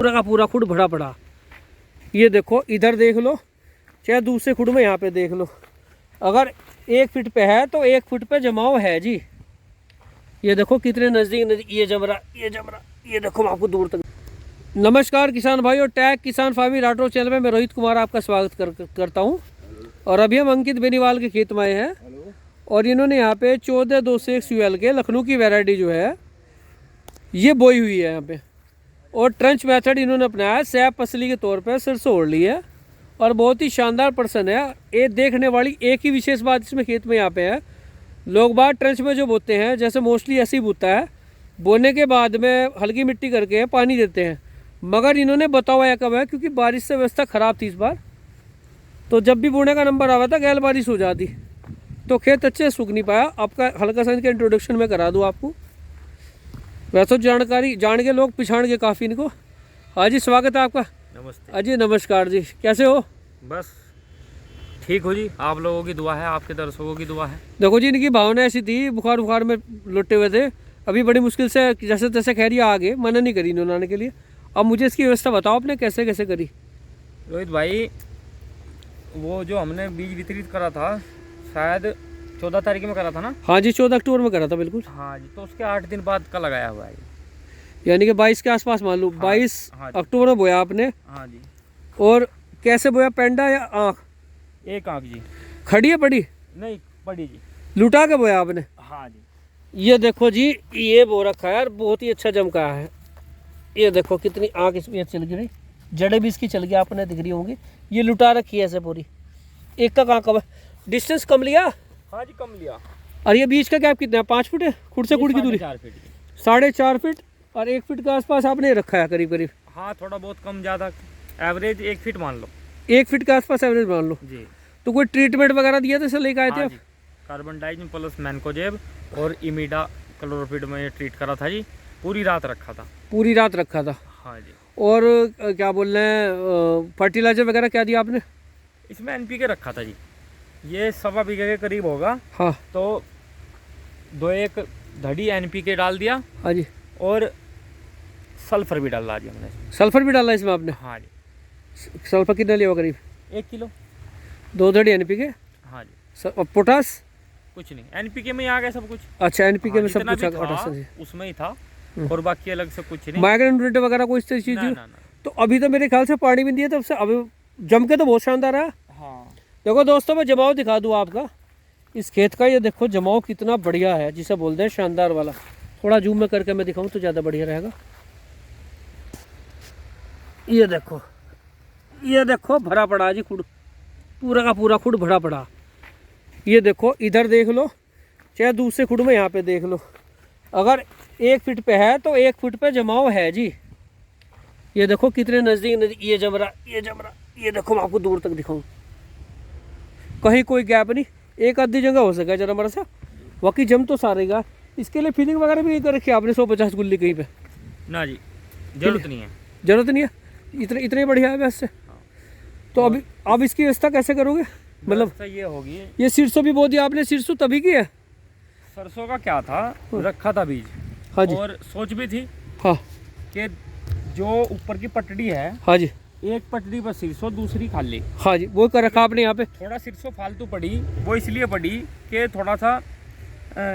पूरा का पूरा खुड भरा पड़ा। ये देखो इधर देख लो, चाहे दूसरे खुड में यहाँ पे देख लो, अगर 1 फीट पे है तो 1 फुट पे जमाव है जी। ये देखो कितने नज़दीक ये जम रहा, ये देखो आपको दूर तक। नमस्कार किसान भाई और टैग किसान फार्मिंग राठौर चैनल में मैं रोहित कुमार आपका स्वागत करता हूँ। और अभी हम अंकित बेनीवाल के खेत में आए हैं और इन्होंने यहाँ पे 14-201 CL के लखनऊ की वैरायटी जो है ये बोई हुई है यहाँ पे। और ट्रंच मेथड इन्होंने अपनाया है, सैप पसली के तौर पर सरसों ओढ़ ली है और बहुत ही शानदार पर्सन है। ये देखने वाली एक ही विशेष बात इसमें खेत में यहाँ पे है, लोग बाहर ट्रंच में जो बोते हैं जैसे मोस्टली ऐसे ही बोता है, बोने के बाद में हल्की मिट्टी करके पानी देते हैं, मगर इन्होंने बताया है कब है क्योंकि बारिश से व्यवस्था ख़राब थी इस बार, तो जब भी बोने का नंबर आवा था गैल बारिश हो जाती तो खेत अच्छे से सूख नहीं पाया। आपका हल्का सा इनका इंट्रोडक्शन मैं करा दूँ आपको, वैसे जानकारी जान के लोग पिछाड़ के काफ़ी इनको। हाँ जी स्वागत है आपका। नमस्ते। अजी नमस्कार जी, कैसे हो? बस ठीक हो जी, आप लोगों की दुआ है, आपके दर्शकों की दुआ है। देखो जी इनकी भावना ऐसी थी, बुखार में लुटे हुए थे, अभी बड़ी मुश्किल से जैसे तैसे खैरिया आ गए, मना नहीं करी इन्होंने आने के लिए। अब मुझे इसकी व्यवस्था बताओ आपने कैसे कैसे करी? रोहित भाई, वो जो हमने बीज वितरित करा था शायद 14 तारीख में करा था ना? हाँ जी 14 अक्टूबर में करा था बिल्कुल। हाँ जी, तो उसके 8 दिन बाद का लगाया हुआ है, यानी कि 22 के आसपास मान लो। 22 अक्टूबर में बोया आपने? हाँ जी। और कैसे बोया, पेंडा या आँख? एक आँख जी। खड़ी है बड़ी? नहीं पड़ी जी। लुटा के बोया आपने? हाँ जी। ये देखो जी ये बो रखा है यार, बहुत ही अच्छा जमका है। ये देखो कितनी आँख इसमें चल गई, जड़ें भी इसकी चल गई, आपने दिख रही होंगी। ये लुटा रखी है ऐसे पूरी। एक का कहाँ कब है? डिस्टेंस कम लिया? हाँ जी कम लिया। और ये बीच का गैप कितना है? 5 फुट है खुद से खुद की दूरी? 4.5 फीट। 4.5 फीट और 1 फीट के आसपास आपने रखा है करीब करीब। हाँ थोड़ा बहुत कम ज़्यादा, एवरेज 1 फीट मान लो। 1 फीट के आसपास एवरेज मान लो जी। तो कोई ट्रीटमेंट वगैरह दिया था इसे लेकर आए थे आप? कार्बन डाइजिन प्लस मैनकोजेब और इमीडा क्लोरोफिड में ट्रीट करा था जी, पूरी रात रखा था। पूरी रात रखा था? हाँ जी। और क्या बोल रहे हैं, फर्टिलाइजर वगैरह क्या दिया आपने? इसमें NPK रखा था जी, ये 1.25 बीघे के करीब होगा। हाँ तो 2-1 धड़ी NPK डाल दिया। हाँ जी। और सल्फर भी डाला जी हमने। सल्फर भी डाला इसमें आपने? हाँ जी। सल्फर कितना लिया करीब? 1 किलो। 2 धड़ी NPK? हाँ जी। और पोटास? कुछ नहीं, NPK में ही आ गया सब कुछ। अच्छा NPK हाँ, में सब जितना कुछ भी आ था, गया? उसमें ही था और बाकी अलग से कुछ नहीं। माइक्रोन्यूट्रिएंट वगैरह कोई इस चीज़? ना। तो अभी तो मेरे ख्याल से पानी भी नहीं है, तब से अभी जम के तो बहुत शानदार है। हाँ देखो दोस्तों मैं जमाव दिखा दूँ आपका इस खेत का। ये देखो जमाव कितना बढ़िया है, जिसे बोलते हैं शानदार वाला। थोड़ा जूम में करके मैं दिखाऊं तो ज़्यादा बढ़िया रहेगा। ये देखो भरा पड़ा जी खुड, पूरा का पूरा खुड भरा पड़ा। ये देखो इधर देख लो, चाहे दूसरे खुड में यहाँ पे देख लो, अगर 1 फीट पे है तो 1 फुट पे जमाव है जी। ये देखो कितने नज़दीक ये जम रहा, ये देखो मैं आपको दूर तक दिखाऊं, कहीं कोई गैप नहीं, एक आधी जगह हो सका जरा मरा सा, बाकी जम तो सारे का। इसके लिए फीलिंग वगैरह भी कर रखी है आपने 150 गुल्ली कहीं पे? ना जी, जरूरत नहीं है। जरूरत नहीं है, इतने बढ़िया है वैसे। तो अभी आप इसकी व्यवस्था कैसे करोगे? मतलब ये होगी, ये सिरसों भी बो दिया आपने? सिरसों तभी की है? सरसों का क्या था, रखा था बीज। हाँ जी। और सोच भी थी हाँ कि जो ऊपर की पटड़ी है, हाँ जी, एक पटड़ी पर सिरसों, दूसरी खाली। हाँ जी, वो कर रखा आपने यहाँ पे। थोड़ा सिरसों फालतू पड़ी, वो इसलिए पड़ी कि थोड़ा सा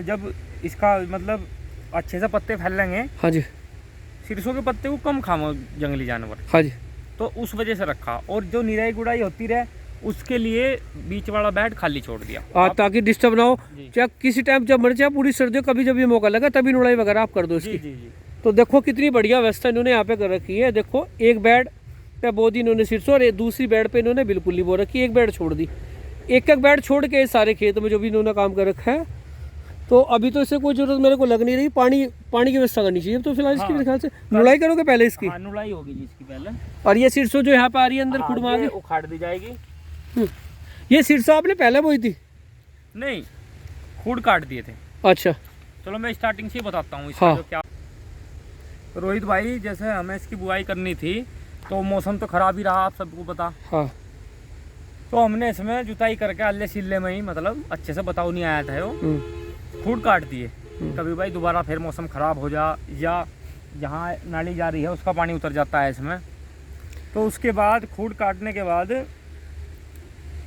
जब इसका मतलब अच्छे से पत्ते फैलेंगे। हाँ जी। सिरसों के पत्ते को कम खामो जंगली जानवर। हाँ जी। तो उस वजह से रखा, और जो निराई गुड़ाई होती रहे उसके लिए बीच वाला बेड खाली छोड़ दिया ताकि डिस्टर्ब ना हो। चाहे किसी टाइम जब मर्जी, पूरी सर्दियों कभी जब भी मौका लगा तभी नुड़ाई वगैरह आप कर दो इसकी। जी। तो देखो कितनी बढ़िया व्यवस्था इन्होंने यहाँ पे कर रखी है। देखो एक बेड पे बो दी इन्होंने सिरसों और दूसरी बेड पे इन्होंने बिल्कुल नहीं बो रखी, एक बेड छोड़ दी। एक बेड छोड़ के सारे खेत में जो भी इन्होंने काम कर रखा है। तो अभी तो इससे कोई जरूरत मेरे को लग नहीं रही, पानी की व्यवस्था करनी चाहिए। तो फिलहाल इसकी मेरे ख्याल से नुड़ाई करोगे पहले इसकी? हाँ, नुड़ाई होगी जी इसकी पहले। और ये सिरसों जो यहाँ पे आ रही है अंदर खुड में आगे उखाड़ दी जाएगी। ये सिरसों आपने पहले बोई थी? नहीं, खुड काट दिए थे। अच्छा चलो मैं स्टार्टिंग से ही बताता हूँ इसका। हाँ। जो क्या रोहित भाई, जैसे हमें इसकी बुआई करनी थी तो मौसम तो खराब ही रहा, आप सबको पता। हाँ। तो हमने इसमें जुताई करके अल्ले सिल्ले में ही, मतलब अच्छे से बताओ नहीं आया था वो, खुड काट दिए। कभी भाई दोबारा फिर मौसम खराब हो जा या जहाँ नाली जा रही है उसका पानी उतर जाता है इसमें। तो उसके बाद खूड काटने के बाद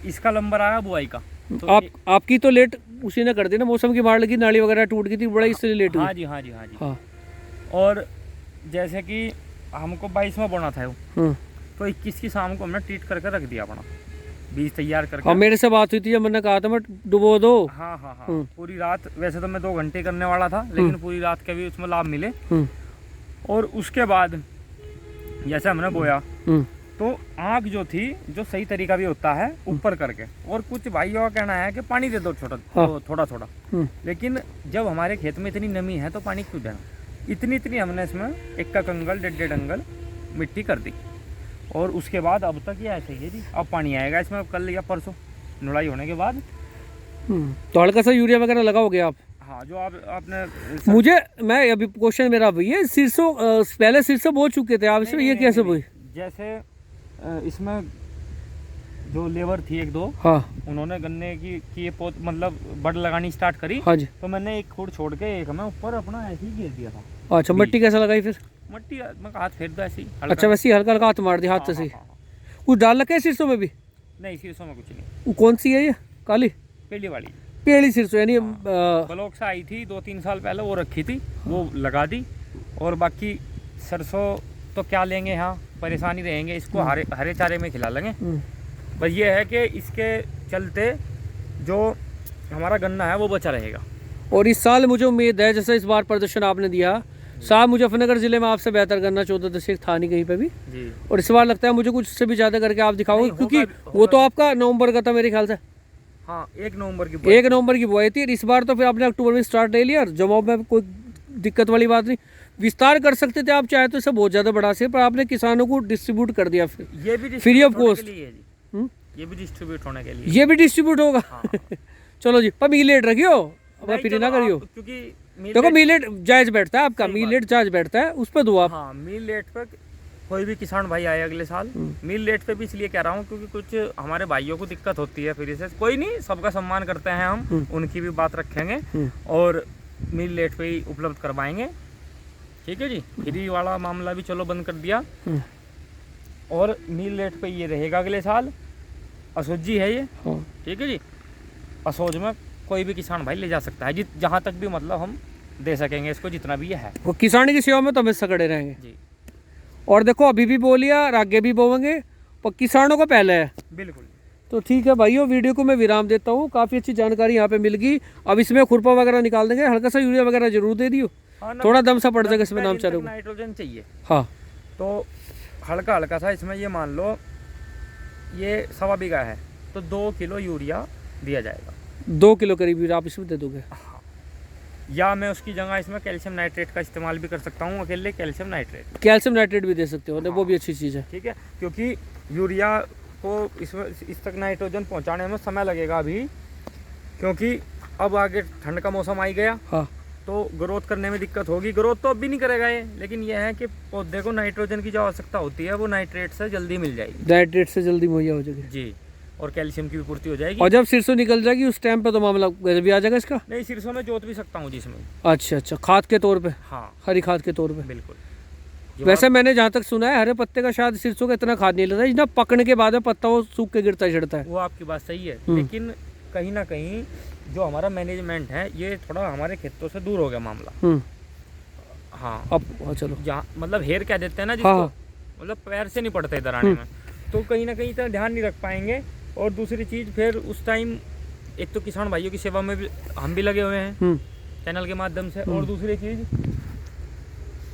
इसका नंबर आया बुआई का। तो आपकी तो लेट उसी ने कर दी ना, मौसम की मार लगी, नाली वगैरह टूट गई थी, बड़ा इसलिए लेट हुई। हाँ जी हाँ जी हाँ जी। हाँ। और जैसे कि हमको 22 में बोना था वो, तो 21 की शाम को हमने ट्रीट करके रख दिया अपना बीज तैयार करके। हाँ, मेरे से बात हुई थी जब मैंने कहा था मैं डुबो दो। हाँ हाँ हाँ, पूरी रात। वैसे तो मैं 2 घंटे करने वाला था, लेकिन पूरी रात के भी उसमें लाभ मिले। और उसके बाद जैसे हमने बोया तो आँख जो थी, जो सही तरीका भी होता है ऊपर करके, और कुछ भाइयों का कहना है कि पानी दे दो छोटा, तो थोड़ा थोड़ा। लेकिन जब हमारे खेत में इतनी नमी है तो पानी क्यों देना। इतनी हमने इसमें 1 अंगल 1.5 अंगल मिट्टी कर दी। और उसके बाद अब तक ये ऐसे ही है जी। अब पानी आएगा इसमें कल या परसों नुड़ाई होने के बाद। तो हल्का सा यूरिया वगैरह लगाओगे आप? हाँ, जो आपने मुझे मैं अभी क्वेश्चन मेरा अभी ये सिरसों पहले सिरसों बो चुके थे आप इसमें, ये कैसे बोई? जैसे इसमें जो लेबर थी 1-2, हाँ, उन्होंने गन्ने की ये पोत मतलब बड़ लगानी स्टार्ट करी। हाँ जी। तो मैंने एक खूड़ छोड़ के एक हमें ऊपर अपना ऐसे ही घेर दिया था। अच्छा, मिट्टी कैसा लगाई फिर? मिट्टी मैं हाथ फेर दो ऐसी। अच्छा, वैसे हल्का हल्का हाथ मार दिया हाथ से? कुछ डाल रखे सिरसों में भी? नहीं, सिरसों में कुछ नहीं। वो कौन सी है ये काली? पीली वाली पीली सिरसों, यानी ब्लॉक से आई थी 2-3 साल पहले, वो रखी थी, वो लगा दी। और बाकी सरसों तो क्या लेंगे, यहाँ परेशानी रहेंगे, इसको हरे चारे में खिला लेंगे। बस ये है कि इसके चलते जो हमारा गन्ना है वो बचा रहेगा। और इस साल मुझे उम्मीद है, जैसे इस बार प्रदर्शन आपने दिया, साहब मुजफ्फरनगर जिले में आपसे बेहतर गन्ना 14 दशक था नहीं कहीं पे भी जी। और इस बार लगता है मुझे कुछ से भी ज्यादा करके आप दिखाओगे, क्योंकि वो तो आपका नवंबर का था मेरे ख्याल से। हाँ, 1 नवंबर की बुआई थी। इस बार तो फिर आपने अक्टूबर में स्टार्ट ले लिया, जमाव में कोई दिक्कत वाली बात नहीं। विस्तार कर सकते थे आप चाहे तो, इसे बहुत ज्यादा बढ़ा से, पर आपने किसानों को डिस्ट्रीब्यूट कर दिया ये भी फ्री ऑफ कॉस्ट। ये भी डिस्ट्रीब्यूट होने के लिए, ये भी डिस्ट्रीब्यूट होगा। चलो जी, पर मीलेट रखियो, अब फिर ना करियो, क्योंकि देखो मीलेट जायज बैठता है आपका, मीलेट जायज बैठता है, उस पर दो आप। हाँ, मीलेट पे कोई भी किसान भाई आए अगले साल, मीलेट पे भी इसलिए कह रहा हूँ क्योंकि कुछ हमारे भाइयों को दिक्कत होती है। फिर इसे कोई नहीं, सबका सम्मान करते हैं हम, उनकी भी बात रखेंगे और मीलेट पे ही उपलब्ध करवाएंगे। ठीक है जी। फ्री वाला मामला भी चलो बंद कर दिया, और मीलेट पे ये रहेगा अगले साल। असोजी है ये, ठीक है जी। असोज में कोई भी किसान भाई ले जा सकता है, जहाँ तक भी मतलब हम दे सकेंगे इसको, जितना भी ये है। वो किसान की सेवा में तो हमेशा खड़े रहेंगे जी। और देखो अभी भी बो लिया और आगे भी बोवेंगे, पर किसानों को पहले है। बिल्कुल। तो ठीक है भाइयों, वीडियो को मैं विराम देता हूँ। काफ़ी अच्छी जानकारी यहाँ पे मिल गई। अब इसमें खुरपा वगैरह निकाल देंगे, हल्का सा यूरिया वगैरह जरूर दे दियो। हाँ, थोड़ा दम सा पड़ जाएगा इसमें, नाम चारों नाइट्रोजन चाहिए। हाँ, तो हल्का हल्का सा इसमें, ये मान लो ये 1.25 बीघा है तो 2 किलो यूरिया दिया जाएगा। 2 किलो करीब आप इसमें दे दोगे? हाँ। या मैं उसकी जगह इसमें कैल्शियम नाइट्रेट का इस्तेमाल भी कर सकता हूँ, अकेले कैल्शियम नाइट्रेट भी दे सकते हो। हाँ। वो भी अच्छी चीज़ है। ठीक है, क्योंकि यूरिया को इसमें इस तक नाइट्रोजन पहुँचाने में समय लगेगा अभी, क्योंकि अब आगे ठंड का मौसम आ गया। हाँ। तो ग्रोथ करने में दिक्कत होगी। ग्रोथ तो अब भी नहीं करेगा ये, लेकिन यह है कि पौधे को नाइट्रोजन की जो आवश्यकता होती है वो नाइट्रेट से जल्दी मिल जाएगी। नाइट्रेट से जल्दी मुहैया हो जाएगी जी, और कैल्शियम की भी पूर्ति हो जाएगी। और जब सिरसों निकल जाएगी उस टाइम पे तो मामला भी आ जाएगा इसका? नहीं, सिरसों में जोत भी सकता हूँ जिसमें। अच्छा, खाद के तौर पे? हाँ, हरी खाद के तौर पे। बिल्कुल। वैसे मैंने जहाँ तक सुना है, हरे पत्ते का शायद सिरसों का इतना खाद नहीं लगता, इतना पकने के बाद में पत्ता वो सूख के गिरता झड़ता है। वो आपकी बात सही है, लेकिन कहीं ना कहीं जो हमारा मैनेजमेंट है ये थोड़ा हमारे खेतों से दूर हो गया मामला। हाँ, अब चलो जहाँ मतलब हेर क्या देते हैं ना जिसको, मतलब पैर से नहीं पड़ते इधर आने में, तो कहीं ना कहीं इतना ध्यान नहीं रख पाएंगे। और दूसरी चीज़, फिर उस टाइम एक तो किसान भाइयों की सेवा में भी हम भी लगे हुए हैं चैनल के माध्यम से, और दूसरी चीज़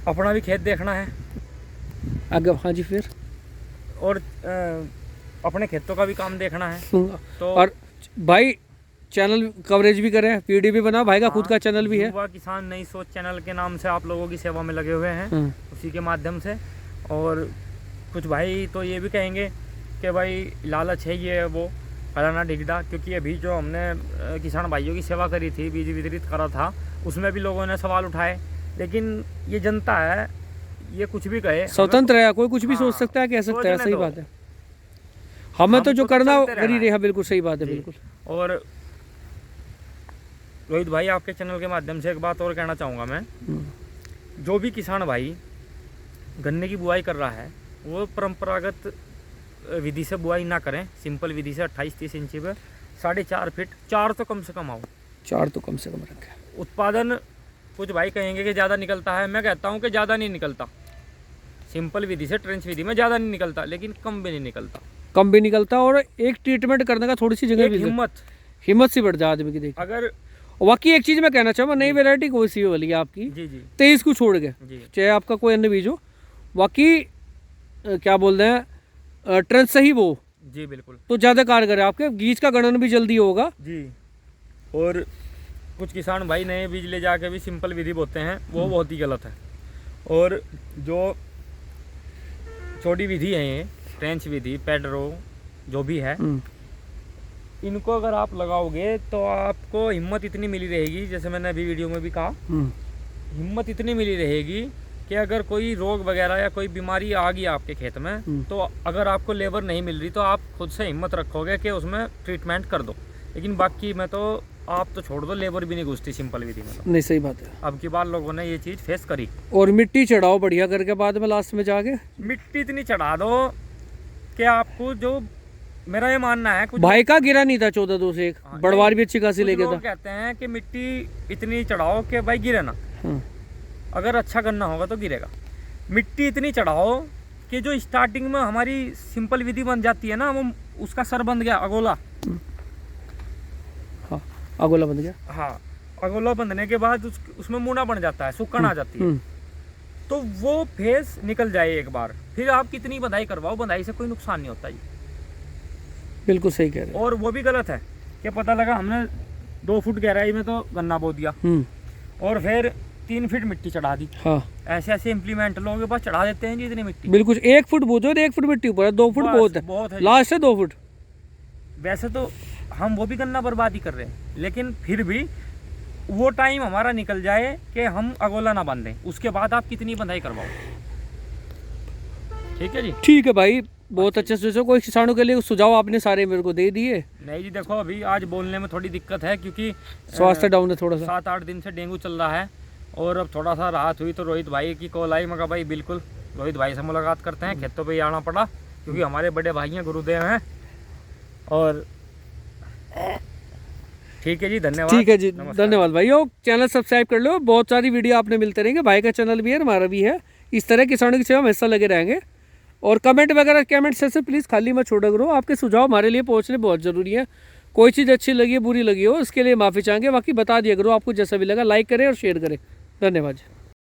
अपना भी खेत देखना है आगे। हाँ जी, फिर और अपने खेतों का भी काम देखना है। तो और भाई चैनल कवरेज भी करें, वीडियो भी बना, भाई का खुद का चैनल भी है, युवा किसान नई सोच चैनल के नाम से आप लोगों की सेवा में लगे हुए हैं, उसी के माध्यम से। और कुछ भाई तो ये भी कहेंगे कि भाई लालच है ये वो फलाना डिगडा, क्योंकि अभी जो हमने किसान भाइयों की सेवा करी थी, बीज वितरित करा था, उसमें भी लोगों ने सवाल उठाए। लेकिन ये जनता है, ये कुछ भी कहे, स्वतंत्र है, कोई कुछ भी सोच सकता है, कह सकता है, सही बात है। हमें तो जो करना करी रहा, बिल्कुल सही बात है, बिल्कुल। और रोहित भाई, आपके चैनल के माध्यम से एक बात और कहना चाहूँगा मैं, जो भी किसान भाई गन्ने की बुआई कर रहा है वो परंपरागत विधि से बुआई ना करें, सिंपल विधि से 28-30 इंची पे 4.5 फीट 4 तो कम से कम आओ, 4 तो कम से कम रखें। उत्पादन कुछ भाई कहेंगे कि ज़्यादा निकलता है, मैं कहता हूँ कि ज़्यादा नहीं निकलता, सिंपल विधि से ट्रेंच विधि में ज़्यादा नहीं निकलता, लेकिन कम भी नहीं निकलता, कम भी निकलता। और एक ट्रीटमेंट करने का थोड़ी सी जगह एक भी हिम्मत सी बढ़ जाए आदमी की। देख अगर बाकी एक चीज़ मैं कहना चाहूँगा, नई वैरायटी कोई सी वाली है आपकी, जी जी 23 को छोड़ के, जी चाहे आपका कोई अन्य बीज हो, बाकी क्या बोलते हैं ट्रेंच सही वो जी बिल्कुल तो ज़्यादा कारगर है, आपके बीज का गणन भी जल्दी होगा जी। और कुछ किसान भाई नए बीज ले जाके भी सिंपल विधि बोते हैं, वो बहुत ही गलत है। और जो छोटी विधि है ये ट्रेंच विधि, पेडरो जो भी है, इनको अगर आप लगाओगे तो आपको हिम्मत इतनी मिली रहेगी, जैसे मैंने अभी वीडियो में भी कहा, हिम्मत इतनी मिली रहेगी कि अगर कोई रोग वगैरह या कोई बीमारी आ गई आपके खेत में, तो अगर आपको लेबर नहीं मिल रही तो आप खुद से हिम्मत रखोगे कि उसमें ट्रीटमेंट कर दो। लेकिन बाकी में तो आप तो छोड़ दो, लेबर भी नहीं घुसती सिंपल विधि में तो। नहीं, सही बात है। अब की बार लोगों ने ये चीज़ फेस करी। और मिट्टी चढ़ाओ बढ़िया करके बाद में लास्ट में जाके, मिट्टी इतनी चढ़ा दो कि आपको, जो मेरा ये मानना है, कुछ भाई का गिरा नहीं था 14-2 से 1, बड़वार भी अच्छी खासी लेके था। कहते हैं कि मिट्टी इतनी चढ़ाओ कि भाई गिरे ना, अगर अच्छा करना होगा तो गिरेगा। मिट्टी इतनी चढ़ाओ कि जो स्टार्टिंग में हमारी सिंपल विधि बन जाती है ना, वो उसका सर बन गया अगोला, हाँ अगोला बन गया, हाँ अगोला बनने के बाद उसमें मुना बन जाता है, सुकन आ जाती है, तो वो फेस निकल जाए एक बार, फिर आप कितनी बंधाई करवाओ, बंधाई से कोई नुकसान नहीं होता जी। बिल्कुल सही कह रहे हैं। और वो भी गलत है कि पता लगा हमने 2 फुट गहराई में तो गन्ना बो दिया और फिर 3 फीट मिट्टी चढ़ा दी। हाँ ऐसे ऐसे इम्प्लीमेंट लोगों के पास चढ़ा देते हैं जी इतनी मिट्टी। बिल्कुल 1 फुट बोझो, 1 फुट मिट्टी ऊपर है, 2 फुट बहुत है, लास्ट है 2 फुट। वैसे तो हम वो भी गन्ना बर्बादी कर रहे हैं, लेकिन फिर भी वो टाइम हमारा निकल जाए कि हम अगोला ना बांधें, उसके बाद आप कितनी बंधाई करवाओ। ठीक है जी, ठीक है भाई, बहुत अच्छे से। कोई किसानों के लिए सुझाव आपने सारे मेरे को दे दिए। नहीं जी, देखो अभी आज बोलने में थोड़ी दिक्कत है क्योंकि स्वास्थ्य डाउन है थोड़ा सा, 7-8 दिन से डेंगू चल रहा है और अब थोड़ा सा राहत हुई तो रोहित भाई की कॉल आई। मैं कहा भाई बिल्कुल रोहित भाई से मुलाकात करते हैं, खेतों पे ही आना पड़ा क्योंकि हमारे बड़े भाई हैं, गुरुदेव हैं। और ठीक है जी, धन्यवाद। ठीक है जी, धन्यवाद भाई। और चैनल सब्सक्राइब कर लो, बहुत सारी वीडियो आपने मिलते रहेंगे। भाई का चैनल भी है, हमारा भी है। इस तरह किसानों की सेवा में हिस्सा लगे रहेंगे। और कमेंट वगैरह कमेंट सेक्शन प्लीज़ खाली मत छोड़ा करो, आपके सुझाव हमारे लिए पहुंचने बहुत ज़रूरी है। कोई चीज़ अच्छी लगी है, बुरी लगी हो, इसके लिए माफ़ी चाहेंगे। बाकी बता दिया करो आपको जैसा भी लगा, लाइक करें और शेयर करें। धन्यवाद।